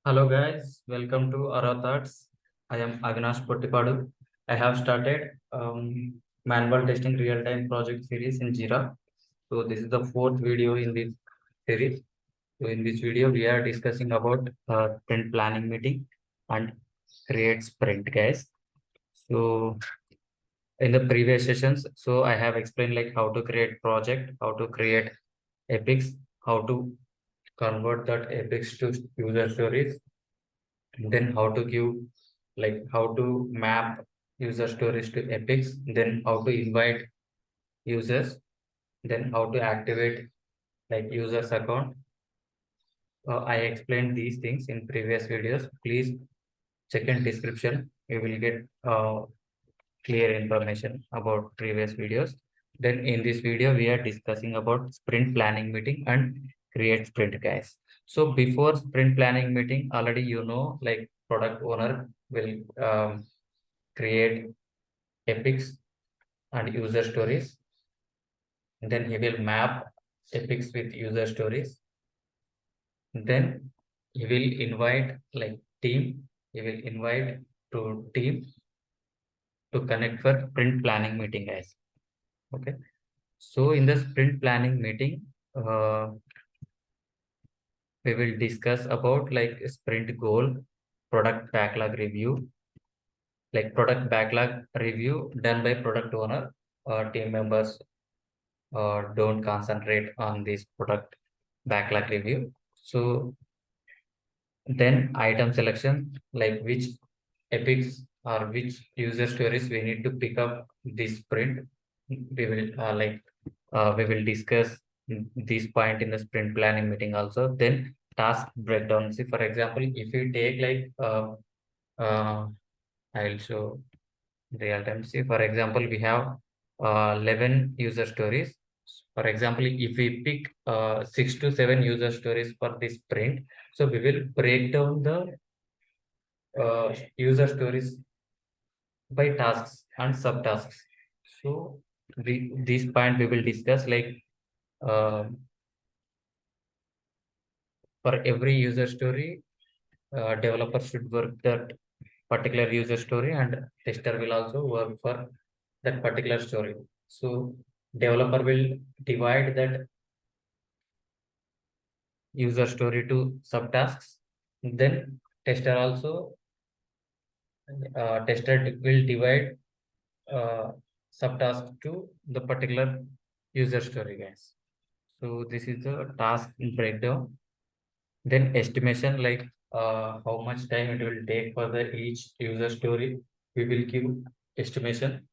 Hello guys, welcome to our thoughts. I am Avinash Pottipadu. I have started manual testing real-time project series in Jira. So this is the fourth video in this series. So in this video, we are discussing about sprint planning meeting and create sprint, guys. So in the previous sessions, so I have explained like how to create project, how to create epics, how to convert that epics to user stories, then how to give like how to map user stories to epics, then how to invite users, then how to activate like users account. I explained these things in previous videos. Please check in description, you will get clear information about previous videos. Then in this video we are discussing about sprint planning meeting and create sprint, guys. So before sprint planning meeting, already like product owner will create epics and user stories. Then he will map epics with user stories. Then he will invite like team. He will invite to team to connect for sprint planning meeting, guys. Okay. So in the sprint planning meeting, we will discuss about like sprint goal, product backlog review, like product backlog review done by product owner or team members don't concentrate on this product backlog review. So then item selection, like which epics or which user stories we need to pick up this sprint. We will we will discuss this point in the sprint planning meeting also. Then task breakdown. See, for example, if you take like I'll show real time. See, for example, we have 11 user stories. For example, if we pick 6 to 7 user stories for this sprint, so we will break down the user stories by tasks and subtasks. So this point we will discuss like uh, for every user story, developer should work that particular user story and tester will also work for that particular story. So developer will divide that user story to subtasks. Then tester also tester will divide uh, subtask to the particular user story, guys. So this is the task breakdown. Then estimation, like how much time it will take for the each user story, we will give estimation,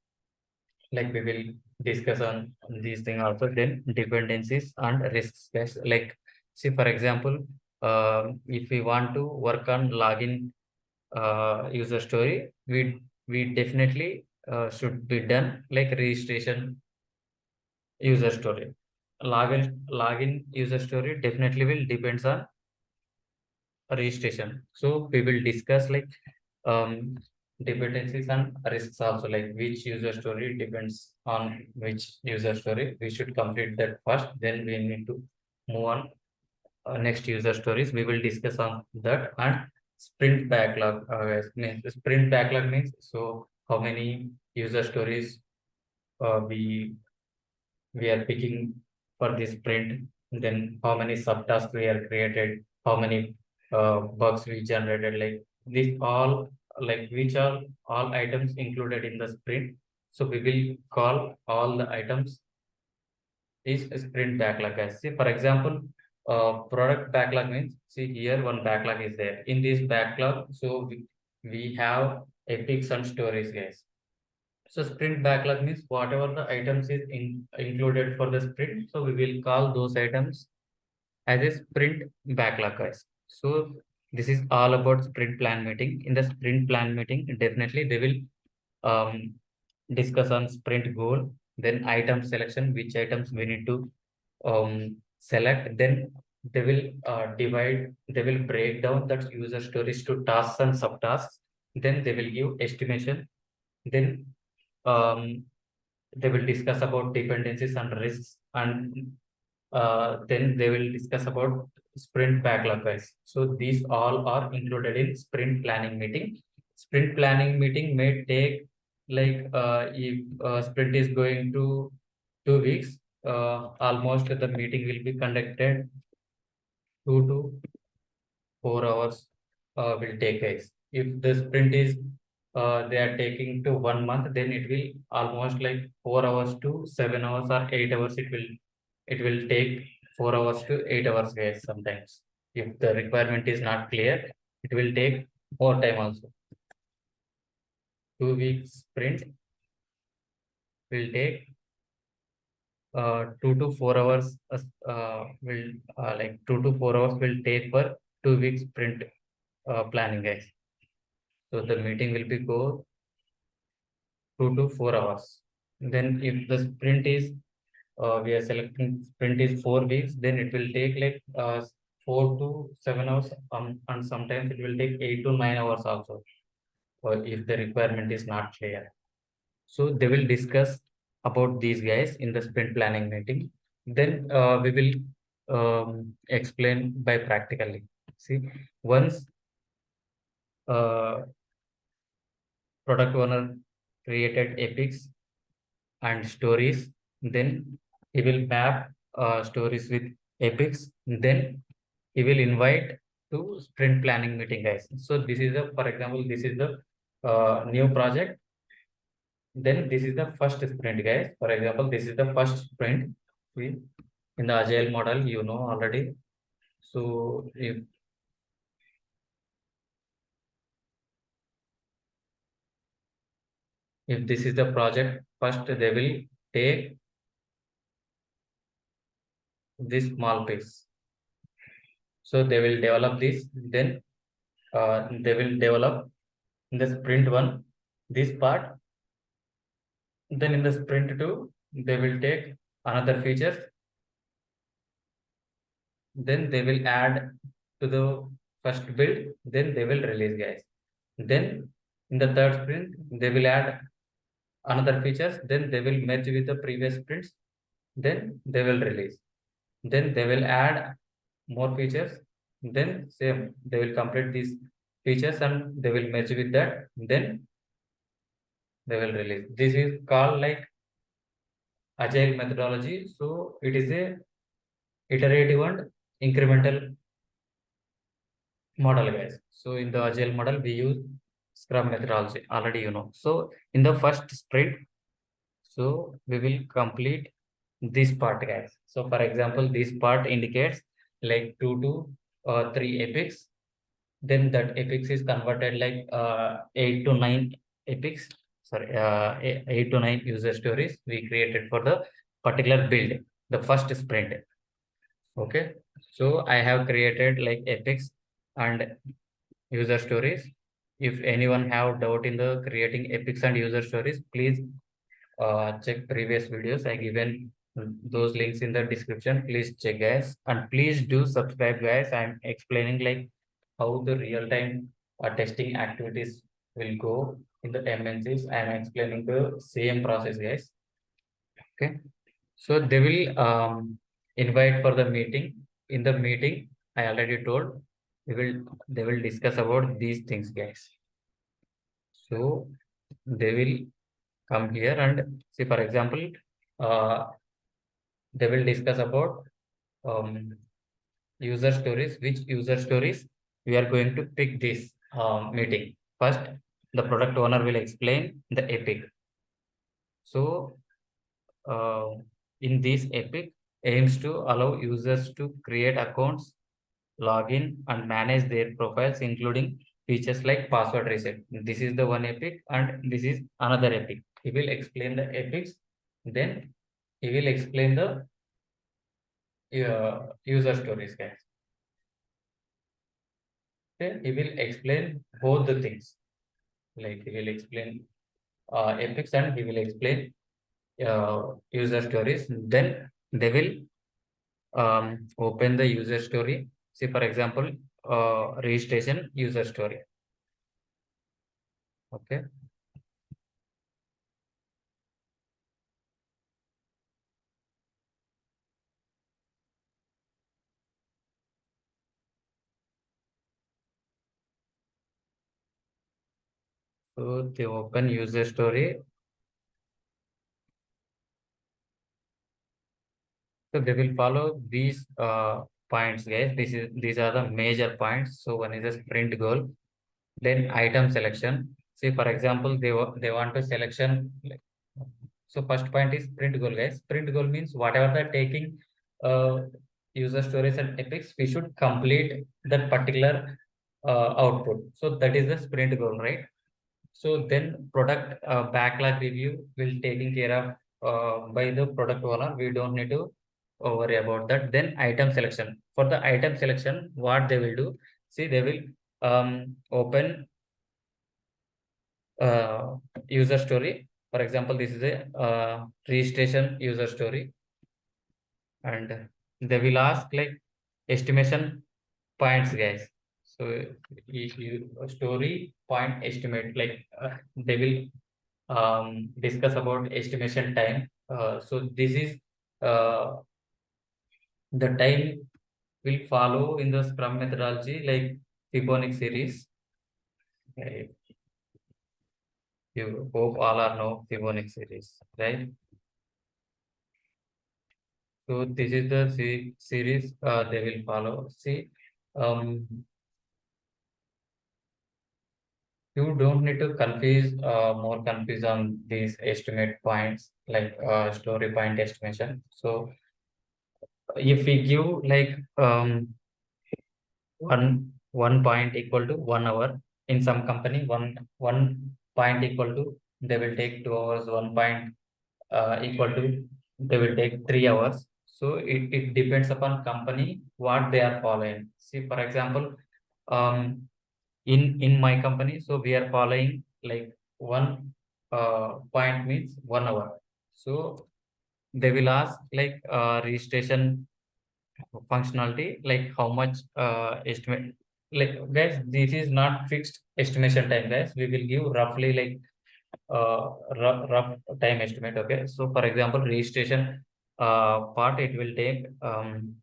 like we will discuss on these things also. Then dependencies and risks, guys. Like see, for example, if we want to work on login user story, we definitely should be done like registration user story. Login user story definitely will depends on registration. So we will discuss like um, dependencies and risks also, like which user story depends on which user story. We should complete that first, then we need to move on next user stories. We will discuss on that. And sprint backlog. Means sprint backlog means so how many user stories we are picking for this sprint, then how many subtasks we are created, how many bugs we generated, like this all, like which are all items included in the sprint. So we will call all the items is sprint backlog, guys. See, for example, product backlog means, see here one backlog is there. In this backlog, so we have epics and stories, guys. So sprint backlog means whatever the items is included for the sprint. So we will call those items as a sprint backlog, guys. So this is all about sprint plan meeting. In the sprint plan meeting, definitely they will um, discuss on sprint goal, then item selection, which items we need to select. Then they will they will break down that user stories to tasks and subtasks. Then they will give estimation. Then um, they will discuss about dependencies and risks, and then they will discuss about sprint backlog, guys. So these all are included in sprint planning meeting. Sprint planning meeting may take like if sprint is going to 2 weeks, almost the meeting will be conducted 2 to 4 hours will take, guys. If the sprint is they are taking to 1 month, then it will almost like 4 hours to 7 hours or 8 hours. It will take 4 hours to 8 hours, guys. Sometimes, if the requirement is not clear, it will take more time also. 2 weeks sprint will take 2 to 4 hours. Will like 2 to 4 hours will take for 2 weeks sprint planning, guys. So the meeting will be go 2 to 4 hours. Then if the sprint is we are selecting sprint is 4 weeks, then it will take like 4 to 7 hours, and sometimes it will take 8 to 9 hours also, if the requirement is not clear. So they will discuss about these guys in the sprint planning meeting. Then we will explain by practically. See, once uh, product owner created epics and stories, then he will map stories with epics, then he will invite to sprint planning meeting, guys. So this is the, for example, this is the new project, then this is the first sprint, guys. For example, this is the first sprint. See, in the agile model, you know already. So if this is the project, first they will take this small piece. So they will develop this, then they will develop in the sprint one this part. Then in the sprint two, they will take another features. Then they will add to the first build. Then they will release, guys. Then in the third sprint, they will add another features. Then they will merge with the previous sprints. Then they will release. Then they will add more features. Then same, they will complete these features and they will merge with that. Then they will release. This is called like agile methodology. So it is a iterative and incremental model, guys. So in the agile model, we use Scrum methodology. Already you know. So in the first sprint, so we will complete this part, guys. So for example, this part indicates like 2 to 3 epics. Then that epics is converted like 8 to 9 epics. Sorry, 8 to 9 user stories we created for the particular build, the first sprint. Okay. So I have created like epics and user stories. If anyone have doubt in the creating epics and user stories, please check previous videos. I given those links in the description. Please check, guys, and please do subscribe, guys. I'm explaining like how the real-time testing activities will go in the MNCs. I'm explaining the same process, guys. Okay. So they will invite for the meeting. In the meeting, I already told they will discuss about these things, guys. So they will come here and see, for example, uh, they will discuss about um, user stories, which user stories we are going to pick this meeting. First, the product owner will explain the epic. So uh, in this epic aims to allow users to create accounts, login and manage their profiles, including features like password reset. This is the one epic and this is another epic. He will explain the epics, then he will explain the user stories, guys. Okay, he will explain both the things. Like he will explain epics and he will explain user stories. Then they will open the user story. See, for example, registration user story. Okay. So they open user story. So they will follow these points, guys. These are the major points. So one is a sprint goal, then item selection. See, for example, they want to selection. So first point is sprint goal, guys. Sprint goal means whatever they're taking uh, user stories and epics, we should complete that particular output. So that is the sprint goal, right? So then product backlog review will taken care of by the product owner. We don't need to worry about that. Then item selection. For the item selection, what they will do? See, they will open uh, user story. For example, this is a registration user story, and they will ask like estimation points, guys. So story point estimate, like they will discuss about estimation time. So this is uh, the time will follow in the Scrum methodology, like Fibonacci series. Okay. You hope all are know Fibonacci series, right? So this is the series they will follow. See, um, you don't need to confuse more confuse on these estimate points like story point estimation. So if we give like one point equal to 1 hour in some company, one point equal to they will take 2 hours, one point equal to they will take 3 hours. So it depends upon company what they are following. See, for example, um, in my company, so we are following like one point means 1 hour. So they will ask like registration functionality, like how much estimate, like guys, this is not fixed estimation time, guys. We will give roughly like rough time estimate. Okay, so for example, registration part, it will take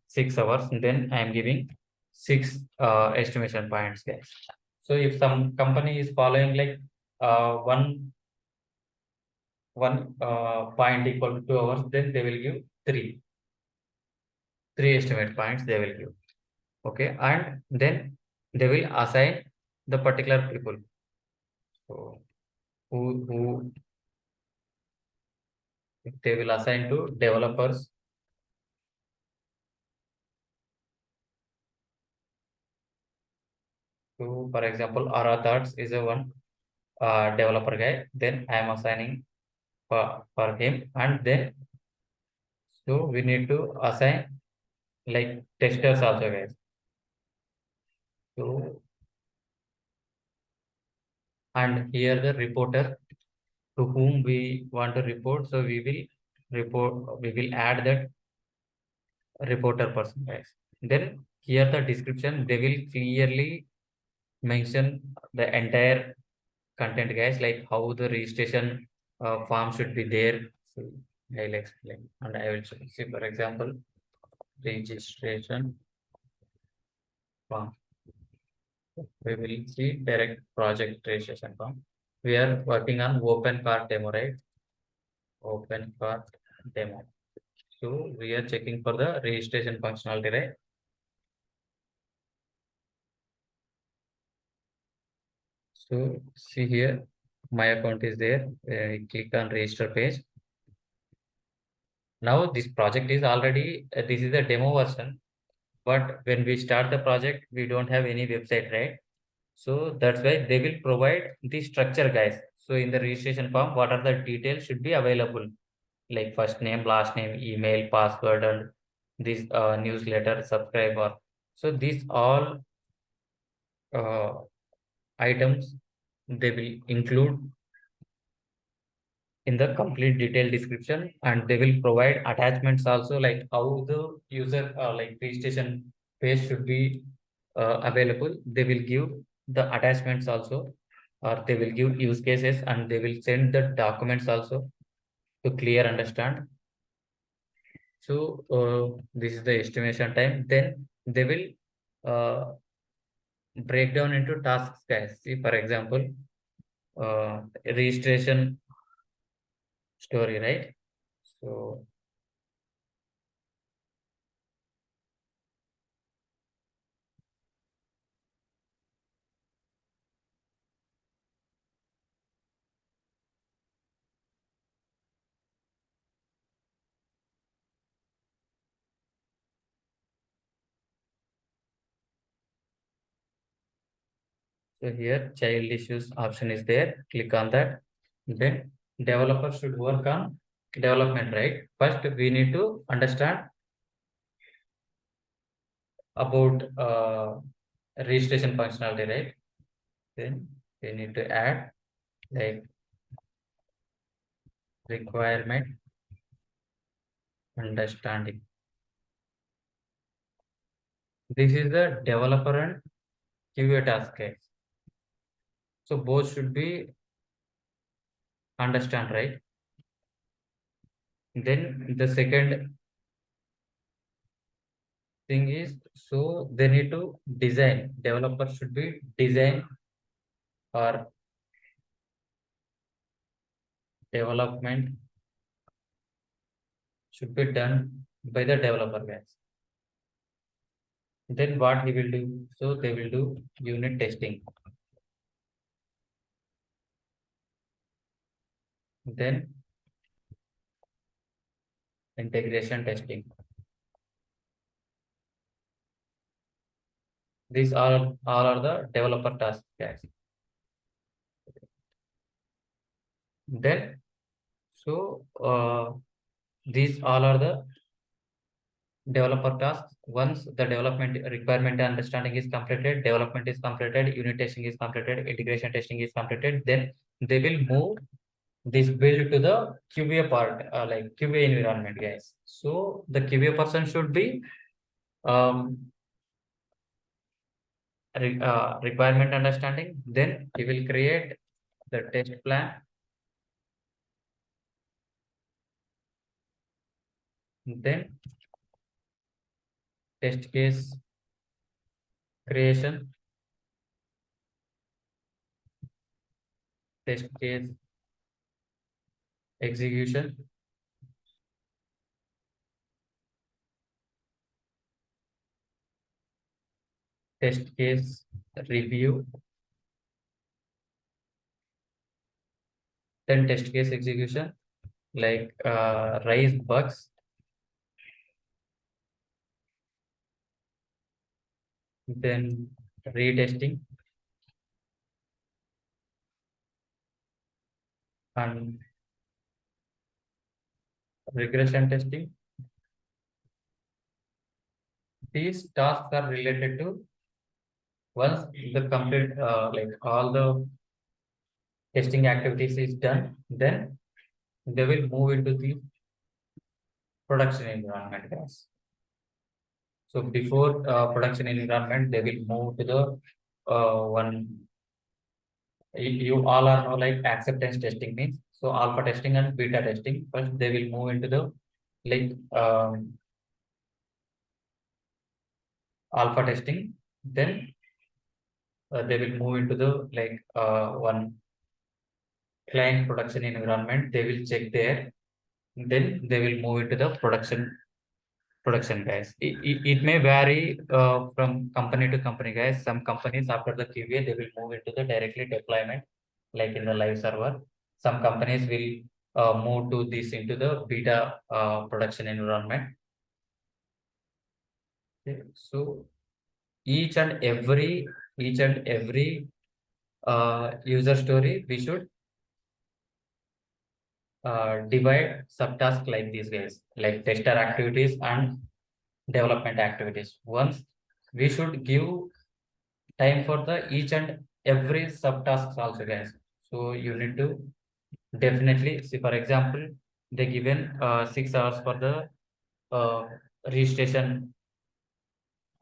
6 hours, and then I am giving six estimation points, guys. So if some company is following like one point equal to 2 hours, then they will give three estimate points they will give. Okay, and then they will assign the particular people. So who they will assign to developers. So for example, Arathats is a one developer guy. Then I am assigning for him, and then so we need to assign like testers also, guys. So and here the reporter to whom we want to report. So we will report. We will add that reporter person, guys. Then here the description, they will clearly mention the entire content, guys, like how the registration form should be there. So I'll explain, and I will see, for example, registration form. We will see direct project registration form. We are working on open cart demo, right? Open cart demo. So we are checking for the registration functionality, right? So see here, my account is there. Click on register page. Now this project is already, this is the demo version. But when we start the project, we don't have any website, right? So that's why they will provide the structure, guys. So in the registration form, what are the details should be available, like first name, last name, email, password, and this newsletter, subscriber. So these all uh, items they will include in the complete detailed description, and they will provide attachments also, like how the user like registration page should be available. They will give the attachments also, or they will give use cases, and they will send the documents also to clear understand. So this is the estimation time. Then they will uh, break down into tasks, guys. See, for example, registration story, right? So So here child issues option is there. Click on that. Then developer should work on development, right? First, we need to understand about registration functionality, right? Then we need to add like requirement understanding. This is the developer and QA task case. So both should be understand, right? Then the second thing is, so they need to design. Developer should be design or development should be done by the developer guys. Then what he will do? So they will do unit testing. Then integration testing. These all are the developer tasks guys. Then these all are the developer tasks. Once the development requirement understanding is completed, development is completed, unit testing is completed, integration testing is completed, then they will move this build to the QA part, like QA environment, guys. So the QA person should be um, requirement understanding. Then he will create the test plan. Then test case creation, test case execution, test case review, then test case execution, like raise bugs, then retesting and regression testing. These tasks are related to once the complete like all the testing activities is done, then they will move into the production environment, guys. So before production environment, they will move to the one you all are know like acceptance testing means. So alpha testing and beta testing. First, they will move into the like alpha testing. Then they will move into the like one client production environment. They will check there. Then they will move into the production guys. It may vary from company to company guys. Some companies after the QA they will move into the directly deployment like in the live server. Some companies will move to this into the beta production environment. Okay. So each and every user story we should divide subtasks like these guys, like tester activities and development activities. Once we should give time for the each and every subtasks also guys. So you need to definitely see, for example, they given 6 hours for the uh, registration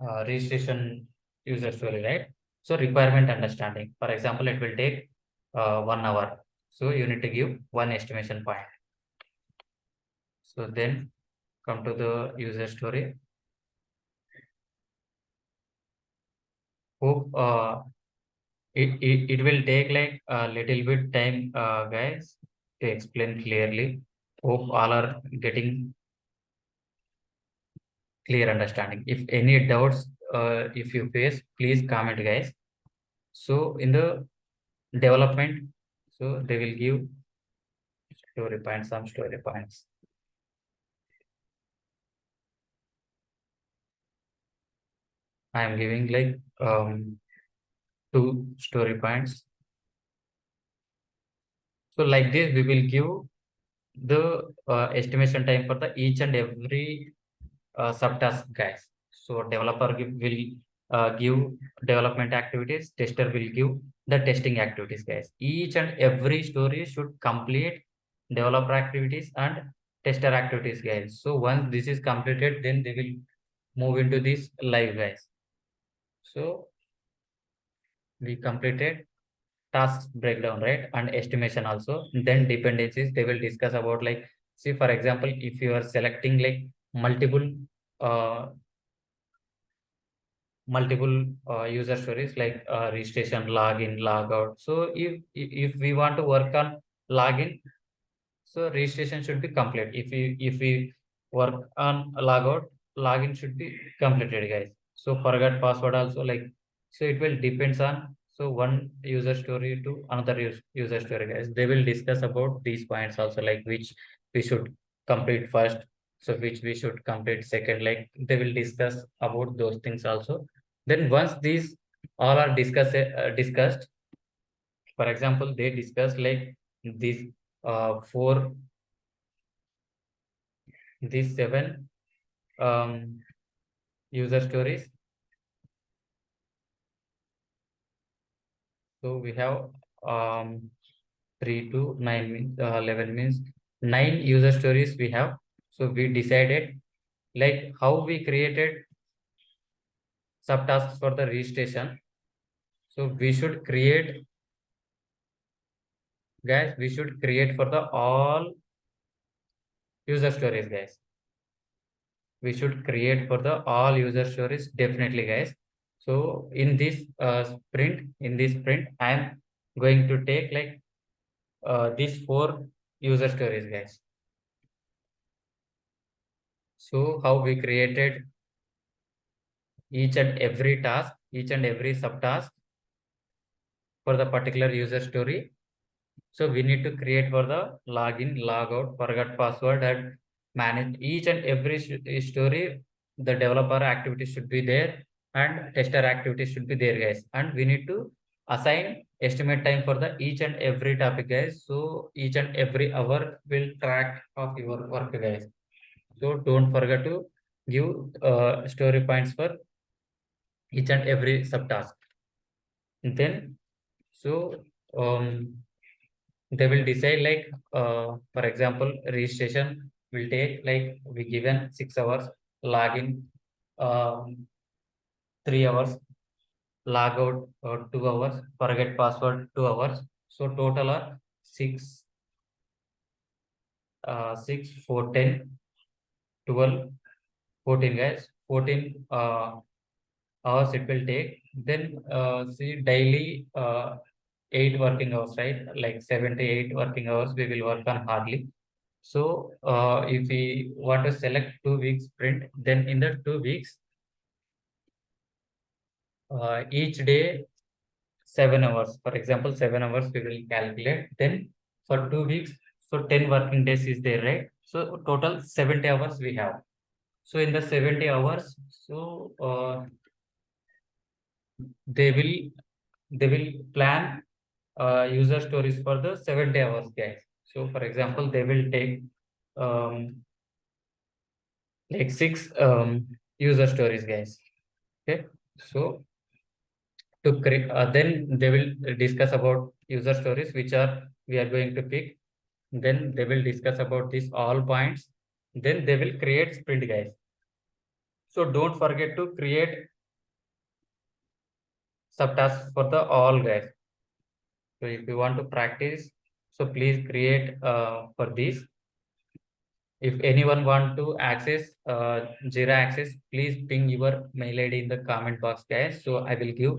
registration user story, right? So requirement understanding, for example, it will take 1 hour. So you need to give one estimation point. So then come to the user story. Hope it will take like a little bit time, guys, to explain clearly. Hope all are getting clear understanding. If any doubts, if you face, please comment, guys. So in the development, so they will give story points, some story points. I am giving like two story points. So like this, we will give the estimation time for the each and every subtask, guys. So developer will give development activities, tester will give the testing activities, guys. Each and every story should complete developer activities and tester activities, guys. So once this is completed, then they will move into this live, guys. So we completed tasks breakdown, right? And estimation also. Then dependencies, they will discuss about like, see, for example, if you are selecting like multiple uh, user stories like registration, login, logout. So if we want to work on login, so registration should be complete. If we work on logout, login should be completed, guys. So forget password also, like, so it will depends on, so one user story to another user story, guys. They will discuss about these points also, like which we should complete first, so which we should complete second. Like they will discuss about those things also. Then once these all are discussed, for example, they discuss like these four, these seven user stories. So we have 3 to 9 means 11 means 9 user stories we have. So we decided like how we created subtasks for the registration. So we should create, guys, we should create for the all user stories, guys. We should create for the all user stories, definitely, guys. So in this sprint, I am going to take like these four user stories, guys. So how we created each and every task, each and every subtask for the particular user story. So we need to create for the login, logout, forgot password, and manage each and every story. The developer activity should be there and tester activity should be there, guys. And we need to assign estimate time for the each and every topic, guys. So each and every hour will track of your work, guys. So don't forget to give story points for each and every subtask. Then, so they will decide like, for example, registration will take like we given 6 hours, login 3 hours, logout 2 hours, forget password 2 hours. So total are 6, 4, 10, 12, 14, guys. 14 hours it will take. Then see daily 8 working hours, right? Like 78 working hours we will work on hardly. So if we want to select 2 weeks sprint, then in the 2 weeks, each day 7 hours. For example, 7 hours we will calculate. Then for 2 weeks, so 10 working days is there, right? So total 70 hours we have. So in the 70 hours, so they will plan user stories for the 7 day hours, guys. So for example, they will take um, like 6 user stories, guys. Okay. So to create, then they will discuss about user stories which are we are going to pick. Then they will discuss about these all points. Then they will create sprint, guys. So don't forget to create subtasks for the all, guys. So if you want to practice, so please create for this. If anyone want to access Jira access, please ping your mail ID in the comment box, guys. So I will give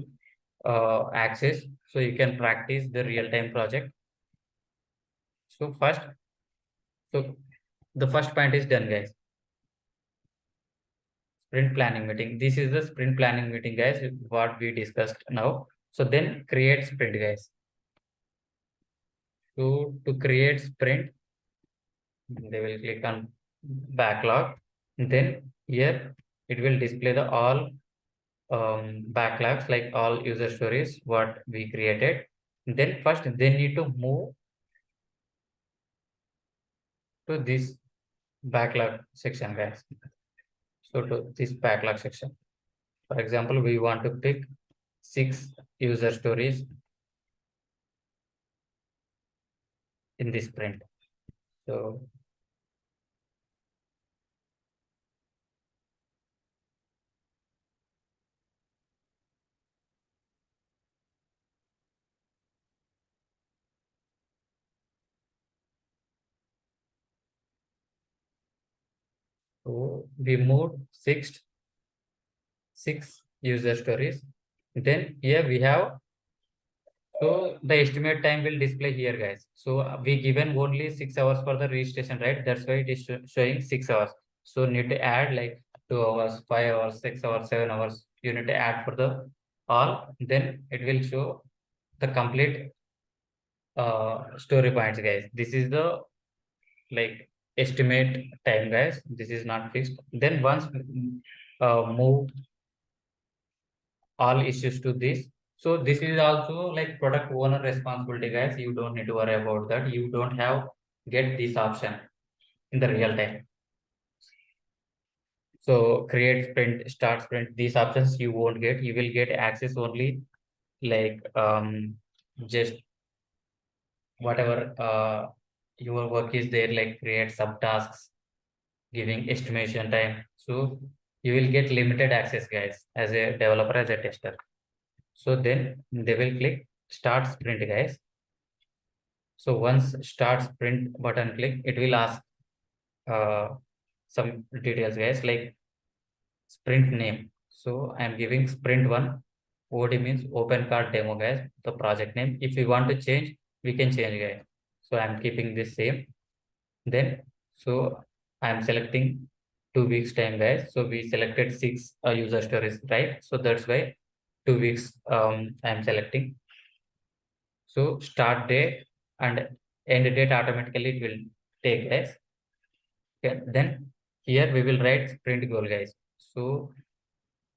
access, so you can practice the real-time project. So the first point is done, guys. Sprint planning meeting. This is the sprint planning meeting, guys, what we discussed now. So then create sprint, guys. So to create sprint, they will click on backlog. Then here it will display the all backlogs, like all user stories what we created. Then first they need to move to this backlog section, guys. So to this backlog section, for example, we want to pick 6 user stories in this sprint. So So we moved six user stories. Then here we have, so the estimate time will display here, guys. So we given only 6 hours for the registration, right? That's why it is showing 6 hours. So need to add like 2 hours, 5 hours, 6 hours, 7 hours. You need to add for the all. Then it will show the complete story points, guys. This is the like estimate time, guys. This is not fixed. Then once move all issues to this. So this is also like product owner responsibility, guys. You don't need to worry about that. You don't have get this option in the real time. So create sprint, start sprint, these options you won't get. You will get access only like just whatever your work is there, like create subtasks, giving estimation time. So you will get limited access, guys, as a developer, as a tester. So then they will click start sprint, guys. So once start sprint button click, it will ask uh, some details, guys, like sprint name. So I'm giving sprint one. OD means open card demo, guys, the project name. If we want to change, we can change, guys. So I'm keeping this same. Then, so I'm selecting 2 weeks time, guys. So we selected 6 user stories, right? So that's why 2 weeks I'm selecting. So start date and end date automatically it will take, guys. Okay. Then here we will write sprint goal, guys. So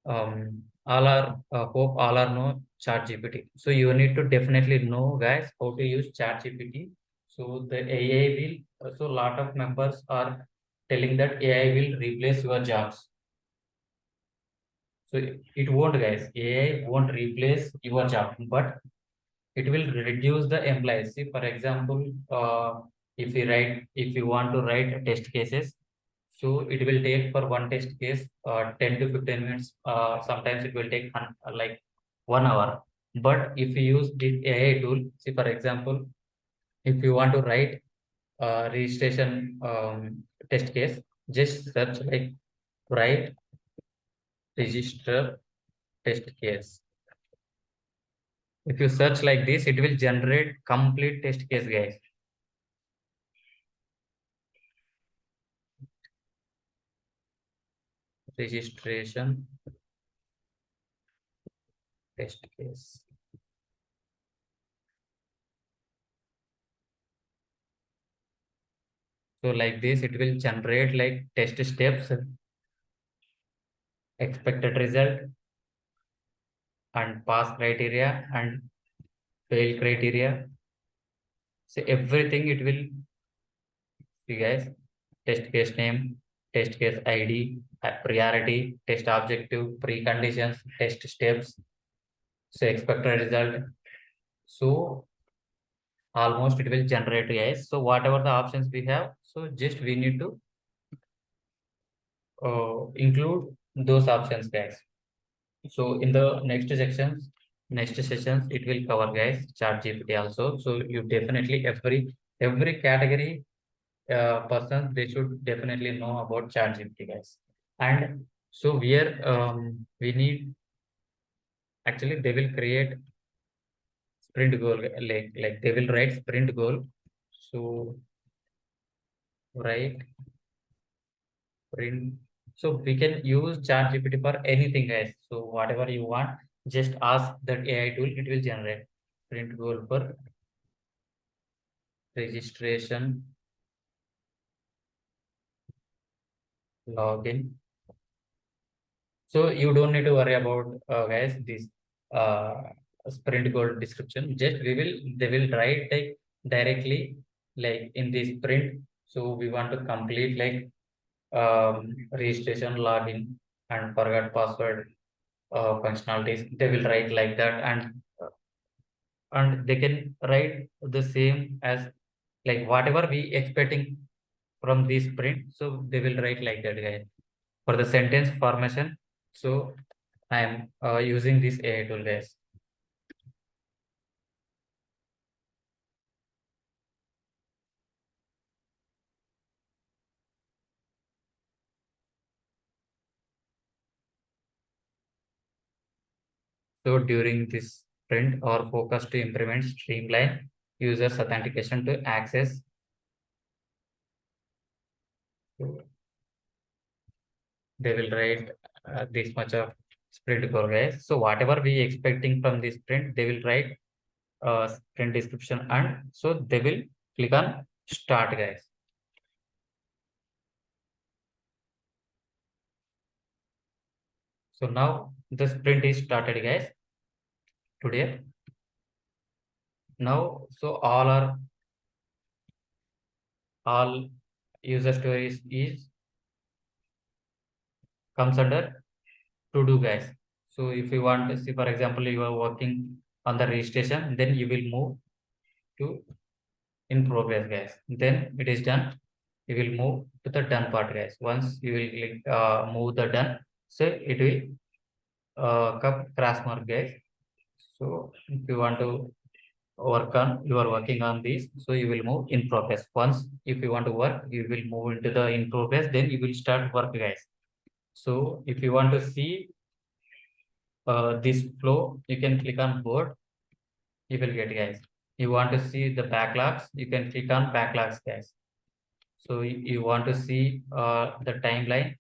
all are hope all are know chat GPT. So you need to definitely know, guys, how to use chat GPT. So the AI will, so lot of members are telling that AI will replace your jobs. So it won't, guys. AI won't replace your job, but it will reduce the employees. See, for example, if you want to write test cases, so it will take for one test case 10 to 15 minutes. Sometimes it will take like 1 hour. But if you use this AI tool, see, for example, if you want to write registration test case, just search like write register test case. If you search like this, it will generate complete test case, guys. Registration test case. So like this, it will generate like test steps, expected result, and pass criteria and fail criteria. So everything it will see, guys. Test case name, test case ID, priority, test objective, preconditions, test steps, so expected result. So almost it will generate, guys. So whatever the options we have, so just we need to include those options, guys. So in the next sessions, it will cover, guys, chat GPT also. So you definitely every category person, they should definitely know about chat GPT, guys. And so here we need Actually they will create sprint goal, like they will write sprint goal. So write sprint. So we can use chat gpt for anything, guys. So whatever you want, just ask that AI tool, it will generate sprint goal for registration, login. So you don't need to worry about, guys, this uh, sprint goal description. Just they will write like directly like in this sprint. So we want to complete like registration, login, and forgot password functionalities. They will write like that, and they can write the same as like whatever we expecting from this sprint. So they will write like that, guys. For the sentence formation, so I am using this AI tool, guys. So during this sprint, our focus to implement streamline users authentication to access. So they will write this much of sprint goal, guys. So whatever we expecting from this sprint, they will write sprint description, and so they will click on start, guys. So now the sprint is started, guys, today. Now, so all user stories is comes under to do, guys. So if you want to see, for example, you are working on the registration, then you will move to in progress, guys. Then it is done, you will move to the done part, guys. Once you will click move the done, so it will come crash mark, guys. So if you want to you are working on this, so you will move in progress. Once if you want to work, you will move into the in progress, then you will start work, guys. So if you want to see this flow, you can click on board, you will get, guys. You want to see the backlogs, you can click on backlogs, guys. So you want to see the timeline,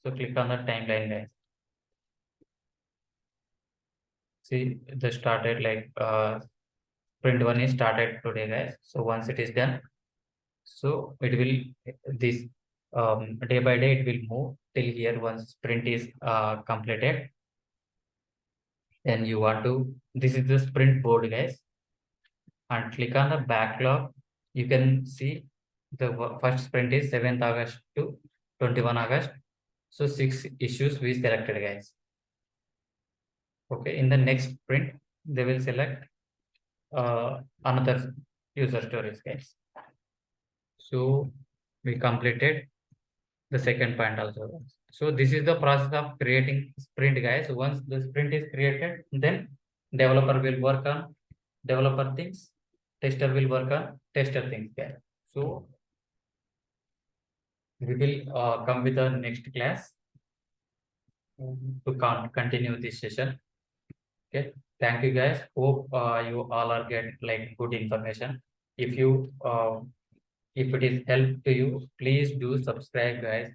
so click on the timeline, guys. See the started like print one is started today, guys. So once it is done, so it will this day by day it will move till here. Once sprint is completed, then you want to, this is the sprint board, guys, and click on the backlog. You can see the first sprint is 7th August to 21 August. So 6 issues we selected, guys. Okay, in the next sprint, they will select another user stories, guys. So we completed the second point also. So this is the process of creating sprint, guys. Once the sprint is created, then developer will work on developer things, tester will work on tester things, guys. So we will come with the next class to continue this session. Okay, thank you, guys. Hope you all are get like good information. If you if it is help to you, please do subscribe, guys.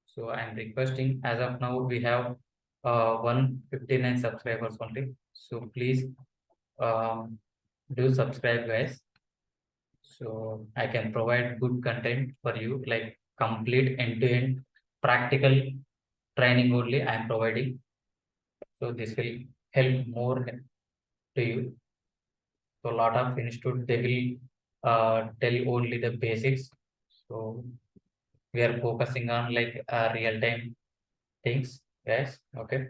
So I'm requesting, as of now we have 159 subscribers only. So please um, do subscribe, guys. So I can provide good content for you, like complete end-to-end practical training only I am providing. So this will help more to you. So a lot of institute they will tell you only the basics. So we are focusing on like real-time things, guys. Okay.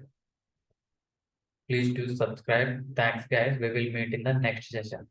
Please do subscribe. Thanks, guys. We will meet in the next session.